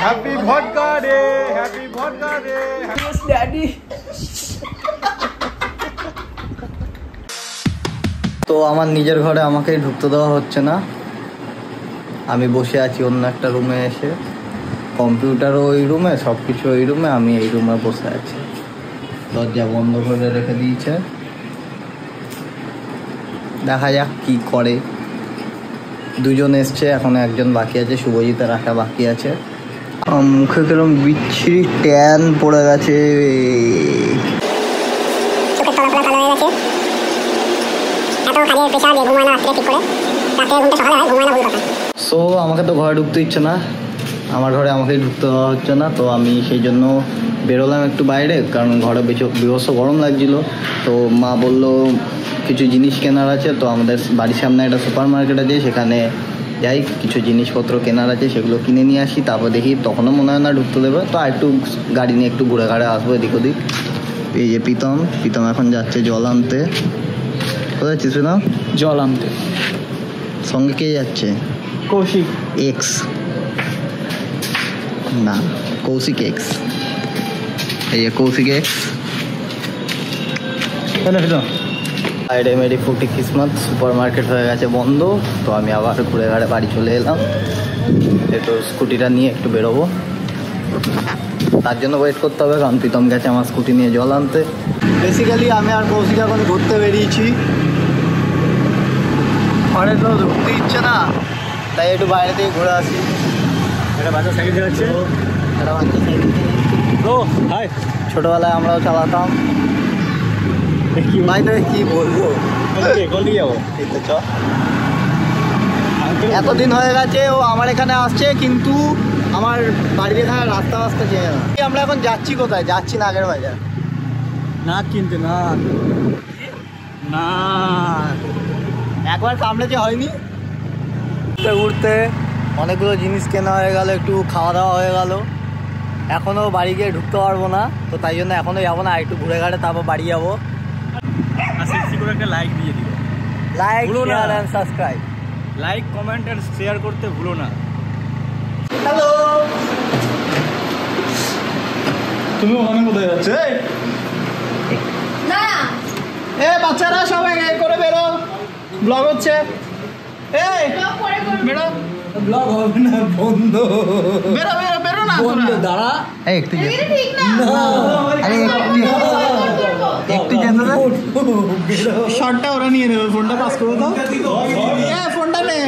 Happy vodka day, happy vodka day, daddy. তো আমার নিজের ঘরে আমাকেই ঢুকতে দেওয়া হচ্ছে না। আমি বসে আছি অন্য একটা রুমে এসে, কম্পিউটারও ওই রুমে, সব কিছু ওই রুমে, আমি এই রুমে বসে আছি। দরজা বন্ধ করে রেখে দিয়েছে, দেখা যাক কি করে। দুজন এসছে, এখন একজন বাকি আছে, শুভজিতের আসা বাকি আছে। মুখে কিরম বিচ্ছিরি ট্যান পড়ে গেছে, সো আমাকে তো ঘরে ঢুকতে ইচ্ছে না, আমার ঘরে আমাকেই ঢুকতে দেওয়া হচ্ছে না। তো আমি সেই জন্য বেরোলাম একটু বাইরে, কারণ ঘরে বিভৎস গরম লাগছিল। তো মা বলল কিছু জিনিস কেনার আছে, তো আমাদের বাড়ির সামনে একটা সুপার মার্কেট আছে, সেখানে যাই, কিছু জিনিসপত্র কেনার আছে, সেগুলো কিনে নিয়ে আসি। তারপর দেখি, তখনও মনে হয় না ঢুকতে দেবে, তো আর একটু গাড়ি নিয়ে একটু ঘুরে ঘাড়ে আসবো এদিক ওদিক। এই যে প্রীতম এখন যাচ্ছে জল আনতে। কোথায় যাচ্ছিস প্রীতম? জল আনতে। সঙ্গে কে যাচ্ছে? কৌশিক এক্স না, কৌশিক এক্স। এই যে কৌশিক এক্স। বাইরে মেরি ফুটি কিসমত, সুপার মার্কেট হয়ে গেছে বন্ধ। তো আমি আবার ঘুরে ঘাড়ে বাড়ি চলে এলাম, একটু স্কুটিটা নিয়ে একটু বেরোবো। তার জন্য ওয়েট করতে হবে, কারণ প্রীতম গেছে আমার স্কুটি নিয়ে জল আনতে। বেসিক্যালি আমি আর কৌশিক এখন ঘুরতে বেরিয়েছি, ঘরে তো ঢুকতে ইচ্ছে না, তাই একটু বাইরে থেকে ঘুরে আসি। একটা বাচ্চা সাইকেল চালাচ্ছে, একটা বাচ্চা সাইকেল হাই, ছোটবেলায় আমরাও চালাতাম। ভাই তোকে কি বলবো, যাবো এই তো চ। এতদিন হয়ে গেছে ও আমার এখানে আসছে, কিন্তু আমার বাড়ির এখানে রাস্তা চেয়ে না। আমরা এখন যাচ্ছি কোথায়? যাচ্ছি নাগের বাজার। না কিনতে, না না, একবার কামড়েছে হয়নি। ঘুরতে অনেকগুলো জিনিস কেনা হয়ে গেল, একটু খাওয়া দাওয়া হয়ে গেল। এখনও বাড়ি গিয়ে ঢুকতে পারবো না, তো তাই জন্য এখনও যাবো না, একটু ঘুরে ঘাড়ে তারপর বাড়ি যাবো। একটা লাইক দিয়ে দিও, like, share and subscribe. Like, comment আর শেয়ার করতে ভুলো না। হ্যালো, তুমি ওখানে কোথায় যাচ্ছে? না এ বাচ্চারা সবাই করে বেরো, ব্লগ হচ্ছে। এই বেরো, ব্লগ হবে না, বন্ধ। বেরো বেরো বেরো না, দাঁড়া একটু ঠিক না আরে একটু যেতে দে। শর্টটা ওরা নিয়ে নেবে, ফোনটা পাস করে দাও। ফোনটা নে।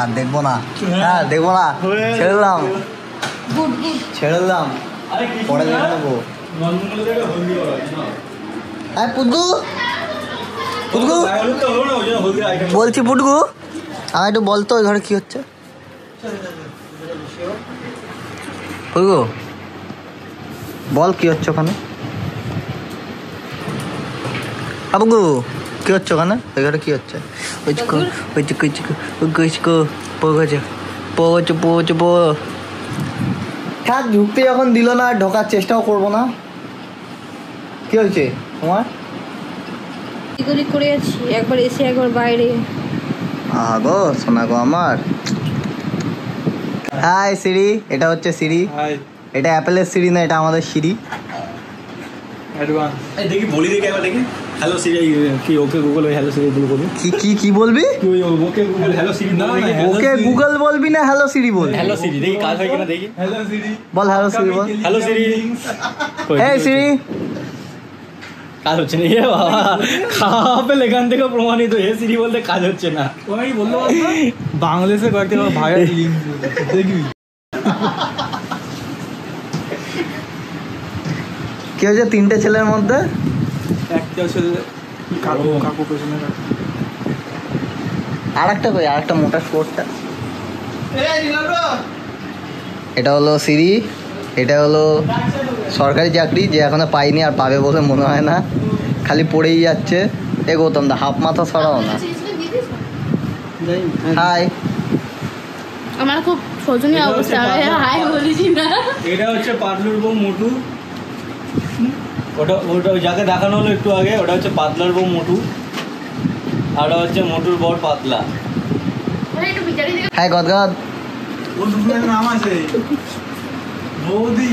আর দেখবো না, হ্যাঁ দেখবো না, ছেড়ে দিলাম, ছেড়ে দিলাম, পরে দেখে নেবো। পুটকু পুটকু বলছি, পুটকু আমার একটু বলতো ওই ঘরে কি হচ্ছে। পুটকু বল কি হচ্ছে ওখানে। পুটকু কি হচ্ছে ওখানে, ওই ঘরে কি হচ্ছে? থাক, ঢুকতে যখন দিল না, ঢোকার চেষ্টাও করবো না। কি হয়েছে তোমার? করে আছি, একবার এসে একবার বাইরে। গো শোনা গো আমার। হাই সিরি, এটা হচ্ছে সিরি। এটা অ্যাপেলের সিরি না, এটা আমাদের সিরি। দেখি বলি, দেখি একবার দেখি। হ্যালো সিরি কি ওকে গুগল হ্যালো সিরি বলবি? কি বলবি? ওকে গুগল হ্যালো সিরি না, ওকে গুগল বলবি না হ্যালো সিরি বল। হ্যালো সিরি দেখি কাজ হয় কিনা দেখি। হ্যালো সিরি বল, হ্যালো সিরি বল। হ্যালো সিরি, এই সিরি কাজ হচ্ছে না। এ বাবা, খাপেল এখান থেকে প্রমাণিত, হে সিরি বলতে কাজ হচ্ছে না। ওই বললো বাংলাদেশে কয়েকটা ভাইরাল লিঙ্ক দেখবি। কি হয়েছে তিনটে ছেলের মধ্যে? একটা ছেলে কাকু পেছনে, আর একটা মোটা স্পোর্টটা। এটা হলো সিরি, এটা হলো সরকারি চাকরি, যে এখনো পাইনি আর পাবে বলে মনে হয় না, খালি পড়েই যাচ্ছে। এ গৌতম দা হাফ মাথা সরাও না। হাই, আমার খুব শোচনীয় অবস্থা, হাই বলেছি না। এটা হচ্ছে পাতলুর বউ মোটু। ওটা যাকে দেখানো হলো একটু আগে, ওটা হচ্ছে পাতলার বউ মোটু, আর ওটা হচ্ছে মোটুর বর পাতলা। হাই গদগদ। নাম আছে বৌদি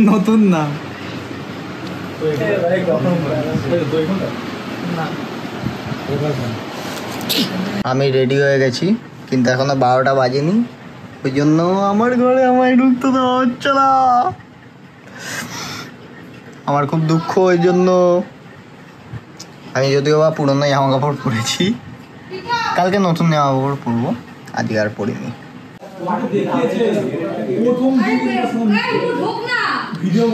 নতুন নাম আমি রেডি হয়ে গেছি, কিন্তু এখনো 12টা বাজেনি, ওই জন্য আমার ঘরে আমায় ঢুকতে দেওয়া হচ্ছে না। আমার খুব দুঃখ ওই জন্য। আমি যদিও বা পুরোনো জামা কাপড় পরেছি, কালকে নতুন জামা কাপড় পরবো, আজকে আর পরিনি। ভিডিও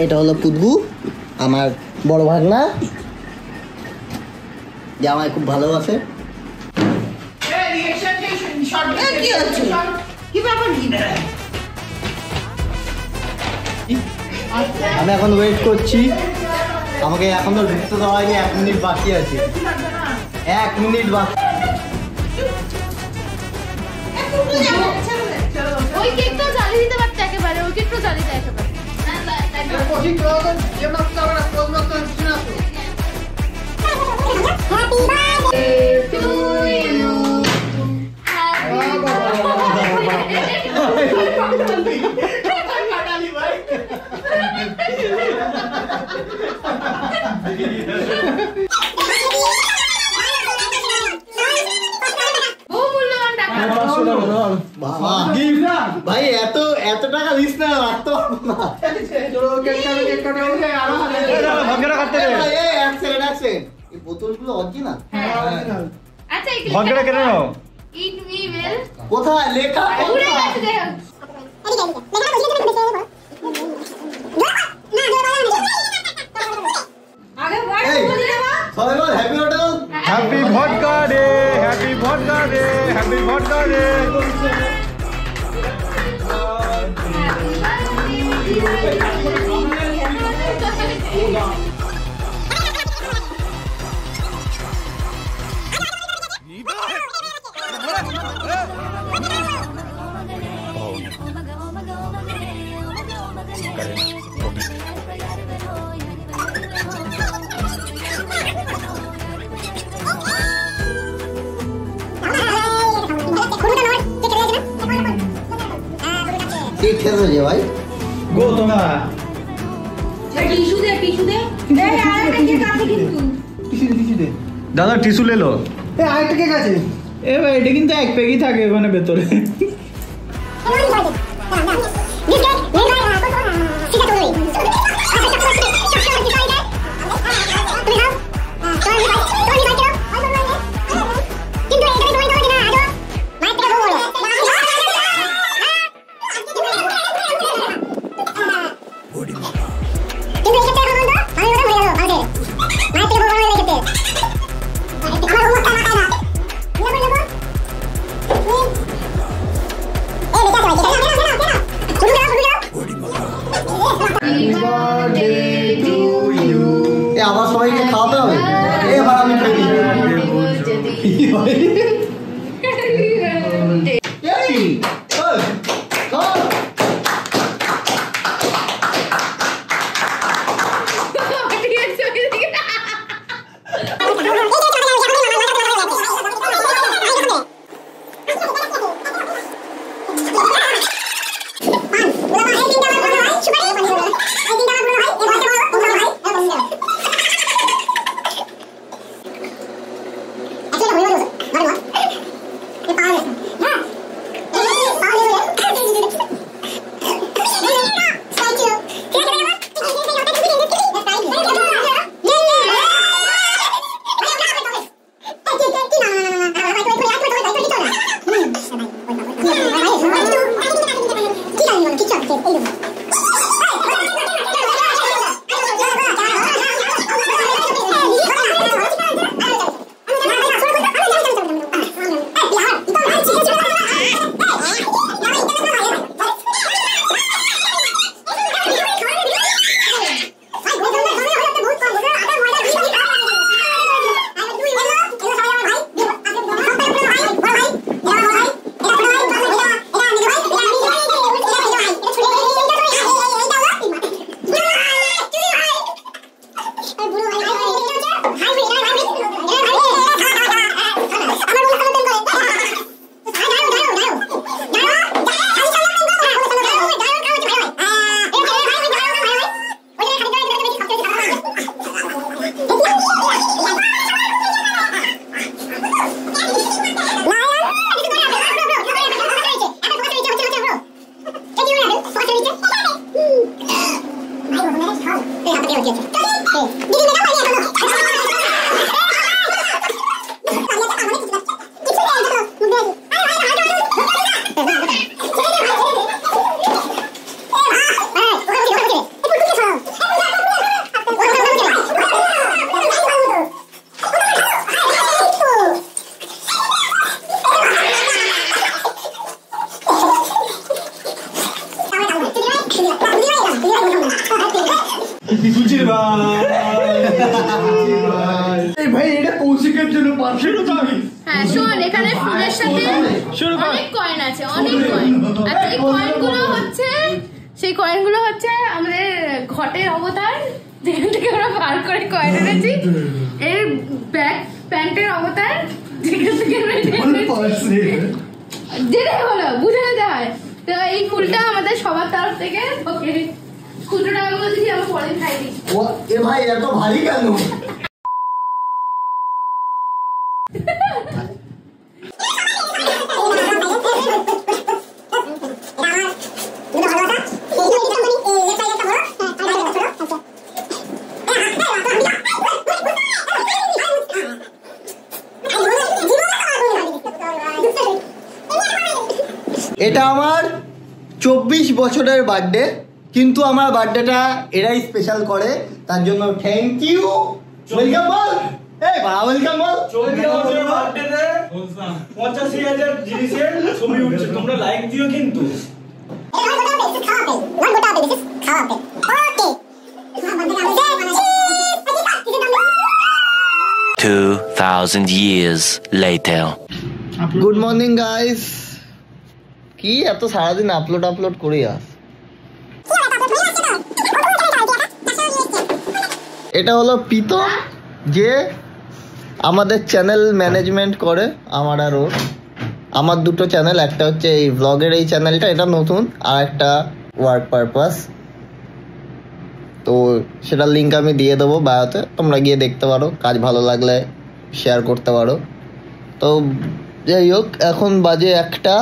এটা হলো পুতবু, আমার বড় ভাগনা, যে আমায় খুব ভালোবাসে। আমি এখন ওয়েট করছি, আমাকে এখন তো ঢুকতে দেওয়া হয়নি, 1 মিনিট বাকি আছে, 1 মিনিট বাকি। ওই কেকটা জ্বালিয়ে দিতে পারতে একেবারে, ওই কেকটা জ্বালিয়ে দেয় একেবারে। ভাই এত টাকা দিস না, রাখতে পারবো না। এই বোতলগুলো অরিজিনাল? আচ্ছা এই ভদ্রটা কেন নাও? ইট মি ওয়েল কোথায় লেখা? উড়ে গেছে দেখো। Happy vodka day, happy vodka day, happy vodka day. ভাই গো তোমা টিস্যু দে টিস্যু দে আরেকটা কেক আছে কিন্তু টিস্যু দে দাদা, টিস্যু লে লো। আরেকটা কেক আছে এ ভাই, এটা কিন্তু এক পেগই থাকে ওখানে ভেতরে। আমার সবাইকে খাওয়াতে হবে, এবার আমি খেলি। ভাই এটা কৌশিকের জন্য পার্সেন্ট চাই। হ্যাঁ শোন, এখানে ফুলের সাথে অনেক কয়েন আছে, অনেক কয়েন। আর এই কয়েনগুলো হচ্ছে, সেই কয়েনগুলো হচ্ছে আমাদের ঘটের অবতার, যেখান থেকে আমরা বার করে কয়েন এনেছি। এর ব্যাক প্যান্টের অবতার, যেখান থেকে যেটাই হলো বুঝে নিতে হয়। তো এই ফুলটা আমাদের সবার তরফ থেকে ওকে 100 টাকা করে দিচ্ছি, আমরা পরে খাই দিই। এ ভাই এত ভারী কেন? এটা আমার 24 বছরের বার্থডে, কিন্তু আমার বার্থডেটা এরাই স্পেশাল করে, তার জন্য থ্যাংক ইউ। ওয়েলকাম বল, এই বা ওয়েলকাম বল। 24 বছরের বার্থডেতে 85,000 জিনিসের ছবি উঠছে, তোমরা লাইক দিও কিন্তু। 2,000 years later. Good morning guys. কি এত সারাদিন আপলোড করি আস? এটা হলো প্রীতম, যে আমাদের চ্যানেল ম্যানেজমেন্ট করে, আমার আর ওর। আমার দুটো চ্যানেল, একটা হচ্ছে এই ব্লগের এই চ্যানেলটা, এটা নতুন, আর একটা ওয়ার্ক পারপাস। তো সেটার লিঙ্ক আমি দিয়ে দেবো বায়োতে, তোমরা গিয়ে দেখতে পারো, কাজ ভালো লাগলে শেয়ার করতে পারো। তো যাই হোক, এখন বাজে 1টা।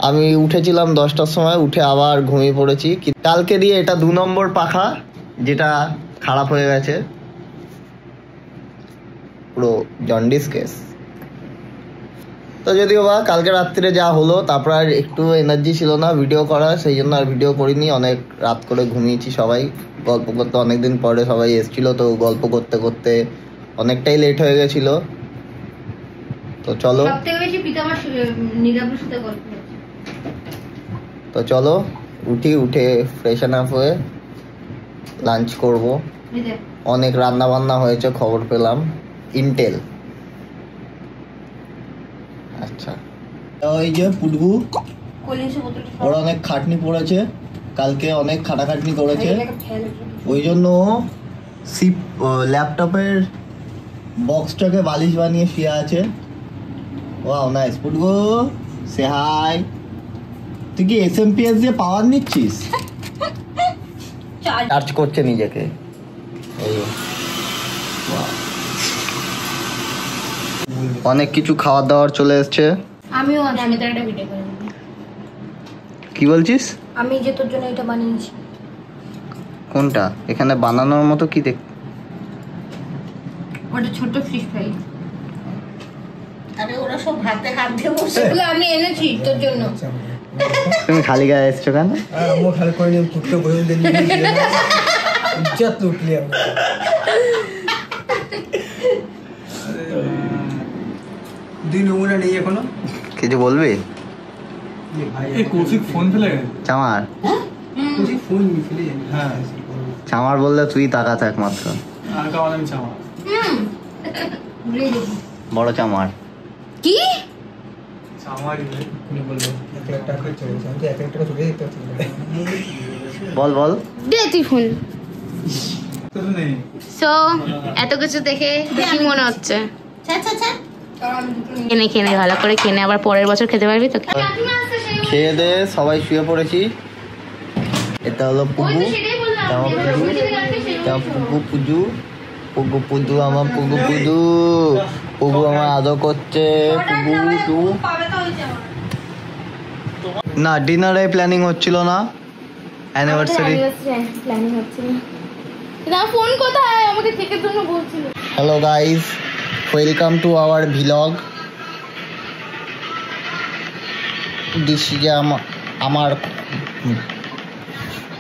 আমি উঠেছিলাম 10টার সময়, উঠে আবার ঘুমিয়ে পড়েছি। কালকে দিয়ে এটা 2 নম্বর পাখা, যেটা খারাপ হয়ে গেছে, পুরো জন্ডিস কেস। তো যদিও বা কালকে রাত্রিরে যা হলো, তারপর আর একটু এনার্জি ছিল না ভিডিও করার, সেই জন্য আর ভিডিও করিনি। অনেক রাত করে ঘুমিয়েছি সবাই, গল্প করতে, অনেকদিন পরে সবাই এসেছিল, তো গল্প করতে করতে অনেকটাই লেট হয়ে গেছিল। তো চলো, তো চলো উঠে ফ্রেশন আপ হয়ে লাঞ্চ করব। অনেক রান্না বান্না হয়েছে খবর পেলাম, ইন্টেল। আচ্ছা, ওই যে পুটবু, ওর অনেক খাটনি পড়েছে, কালকে অনেক খাটাখাটনি করেছে, ওই জন্য ল্যাপটপের বক্সটাকে বালিশ বানিয়ে শুয়ে আছে। ওয়াও নাইস পুটবু, সে হাই। তুই কি এসএমপিএস দিয়ে পাওয়ার নিচ্ছিস? চার্জ করছে নিজেকে। অনেক কিছু খাওয়ার দাওয়ার চলে এসছে। আমিও আমি তো একটা ভিডিও করে দিই। কি বলছিস? আমি যে তোর জন্য এটা বানিয়েছি। কোনটা? এখানে বানানোর মতো কি দেখ? ওটা ছোট ফিশ ফ্রাই। আরে ওরা সব হাতে হাত দিয়ে বসে, এগুলো আমি এনেছি তোর জন্য। তুমি খালি গায়ে এসছো কেন? আমি খালি করে নিয়ে ফুটতে বসে দিন, ইজ্জত লুটলি আমি। দুই নমুনা নেই এখনো। কিছু বলবি? এই কৌশিক ফোন ফেলে গেল। চামার, কৌশিক ফোন ফেলে গেল। হ্যাঁ, চামার বললে তুই তাকাত একমাত্র। আর কারণ আমি চামার। বড় চামার। কি? চামারই বলবো। 1 লাখ টাকা খরচ হয়েছে, আমি তো 1 লাখ টাকা চলে যেতে পারছি। বল বল। দে তুই ফোন। তো নেই। সো এত কিছু দেখে কি মনে হচ্ছে? খেনে ভালো করে খেনে, আবার পরের বছর খেতে পারবি তো। খেয়ে দে সবাই শুয়ে পড়েছি। এটা হলো পুগু, পুগু আমার পুগু আমার আদর করছে। পুগু না, ডিনারে প্ল্যানিং হচ্ছিল না, অ্যানিভার্সারি প্ল্যানিং হচ্ছিল না। ফোন কোথায়? আমাকে চেকের জন্য বলছিল। Hello guys, welcome to our vlog. This is আমার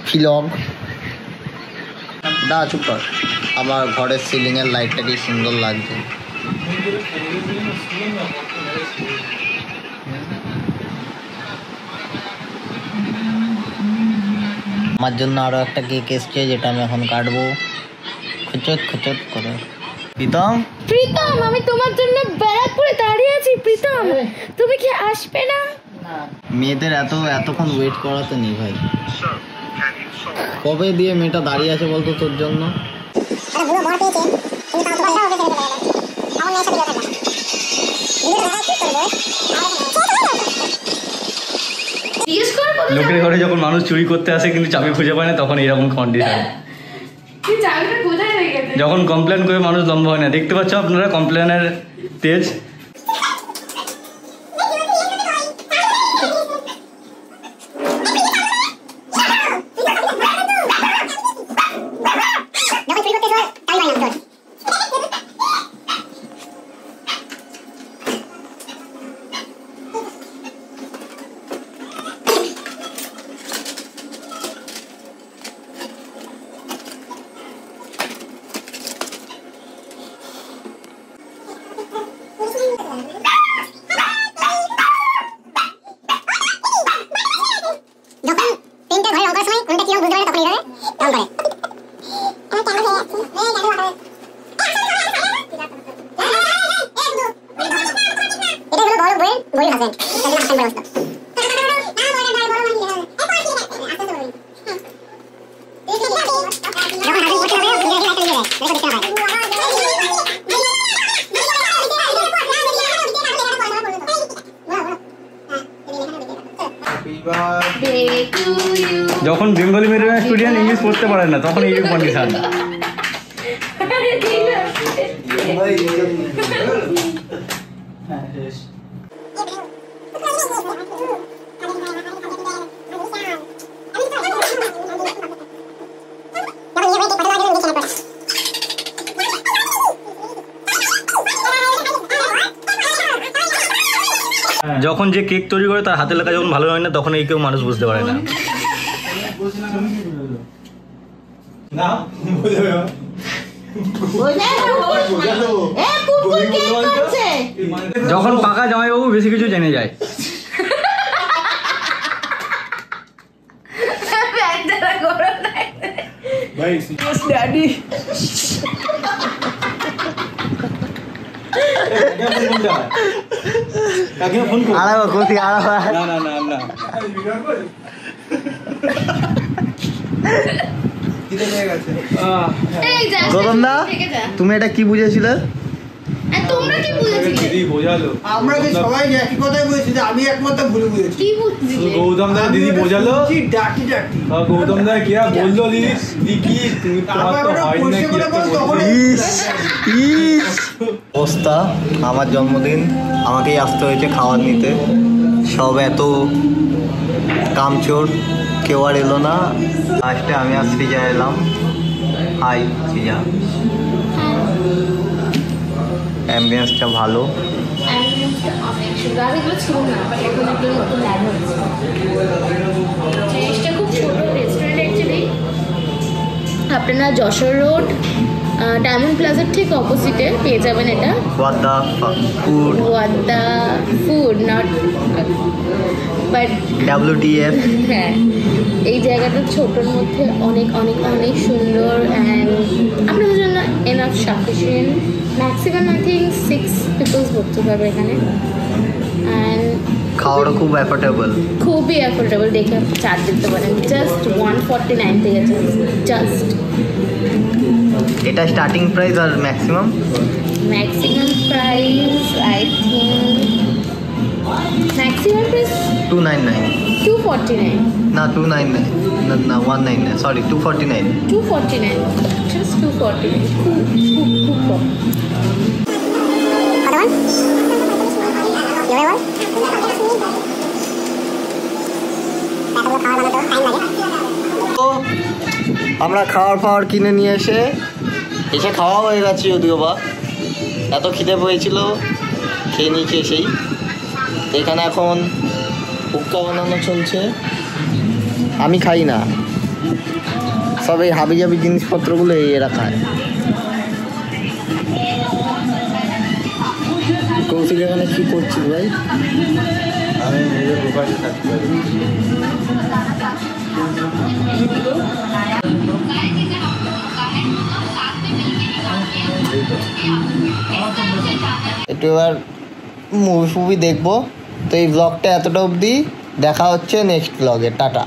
ভিলগ। দা চুপ কর, আমার ঘরের সিলিং এর লাইটটা কি সুন্দর লাগছে। আমার জন্য আরো একটা কেক এসছে যেটা আমি এখন কাটবো খচত খচত করে। প্রীতম প্রীতম, আমি তোমার জন্য ব্যারাকপুরে দাঁড়িয়ে আছি। প্রীতম, তুমি কি আসবে না? মেয়েদের এতক্ষণ ওয়েট করাতে নেই ভাই। কবে দিয়ে মেয়েটা দাঁড়িয়ে আছে বলতো তোর জন্য? লোকের ঘরে যখন মানুষ চুরি করতে আসে কিন্তু চাবি খুঁজে পায় না, তখন এরকম কন্ডিশন। যখন কমপ্লেন করে মানুষ লম্বা হয় না, দেখতে পাচ্ছ আপনারা কমপ্লেনের তেজ। যখন বেঙ্গলি মিডিয়াম স্টুডেন্ট ইংলিশ পড়তে পারে না তখন এই কন্ডিশন। যখন যে কেক তৈরি করে তার হাতের লেখা যখন ভালো হয় না তখন এই কেউ মানুষ বুঝতে পারে না। যখন পাকা জামাইবাবু বেশি কিছু জেনে যায়। তুমি এটা কি বুঝেছিলে? আমরা যে সবাই একই কথাই বলেছি, আমি একমাত্র ভুল বুঝেছি। গৌতম দা দিদি বোঝালো, ডাকি ডাকি গৌতম দা কি বললো অবস্থা। আমার জন্মদিন, আমাকেই আসতে হয়েছে খাবার নিতে। সব এত কামচোর, কেউ আর এলো না। লাস্টে আমি আর সৃজা এলাম। হাই সৃজা। অ্যাম্বিয়েন্সটা ভালো। আপনারা যশোর রোড ডায়মন্ড প্লাজার ঠিক অপোজিটে পেয়ে যাবেন এটা। ওয়াদা ফুড নট বাট WTF। হ্যাঁ, এই জায়গাটা ছোটোর মধ্যে অনেক অনেক অনেক সুন্দর অ্যান্ড আপনাদের জন্য enough sufficient. Maximum I think 6 peoples বসতে পারবে এখানে। অ্যান্ড খাওয়াটা খুব অ্যাফোর্ডেবল, খুবই অ্যাফোর্ডেবল। দেখে চার্জ দিতে পারেন জাস্ট 149 থেকে জাস্ট। এটা স্টার্টিং প্রাইস আর maximum price I think maximum price 299 249 না 299 না 199 সরি 249 জাস্ট 249 খুব কম। আমরা খাওয়ার কিনে নিয়ে এসে খাওয়া হয়ে গেছে, যদিও বা এত খিদে পেয়েছিল খেয়ে নিয়েছি এসেই। এখানে এখন হুক্কা বানানো চলছে। আমি খাই না, সব এই হাবিজাবি জিনিসপত্রগুলো এরা খায়। কৌশিক এখানে কি করছিস ভাই? আমি নিজের দোকানে থাকতে পারি। একটু এবার মুভি দেখবো। তো এই ব্লগটা এতটা অবধি, দেখা হচ্ছে নেক্সট ব্লগে, টাটা।